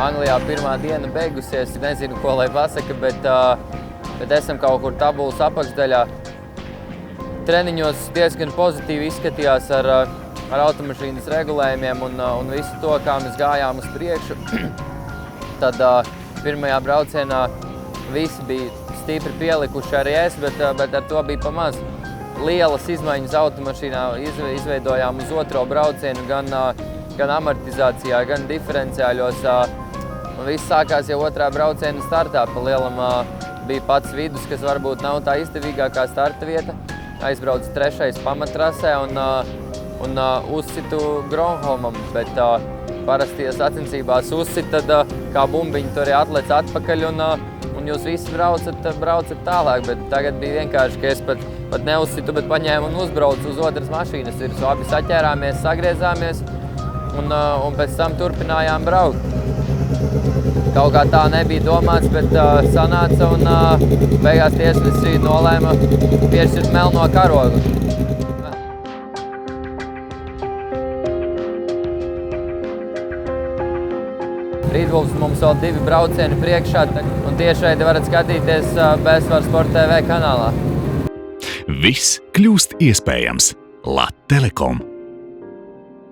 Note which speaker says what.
Speaker 1: Anglijā pirmā diena beigusies, nezinu, ko lai pasaka, bet esam kaut kur tabulas apakšdaļā. Treniņos diezgan pozitīvi izskatījās ar automašīnas regulējumiem un visu to, kā mēs gājām uz priekšu. Tad pirmajā braucienā visi bija stipri pielikuši, arī es, bet ar to bija pamaz. Lielas izmaiņas automašīnā izveidojām uz otro braucienu, gan amortizācijā, gan diferenciāļos. Viss sākās jau otrā brauciena startā. Pa lielam bija pats vidus, kas varbūt nav tā izdevīgākā starta vieta. Aizbraucu trešais pamattrasē un uzsitu Gronholmam, bet parasti, ja sacensībās uzsit, tad kā bumbiņi tur atlec atpakaļ un jūs visi braucat tālāk, bet tagad bija vienkārši, ka es pat neuzsitu, bet paņēmu un uzbraucu uz otras mašīnas virsmu. Abi saķērāmies, sagriezāmies un pēc tam turpinājām braukt. Kaut kā tā nebija domāts, bet sanāca un beigās tiesnesis nolēma piešķirt melno karogu. Rītbūs mums vēl 2 braucieni priekšā, un tiešraidi varat skatīties BSVAR Sport TV kanālā.
Speaker 2: Viss kļūst iespējams. Lat Telekom.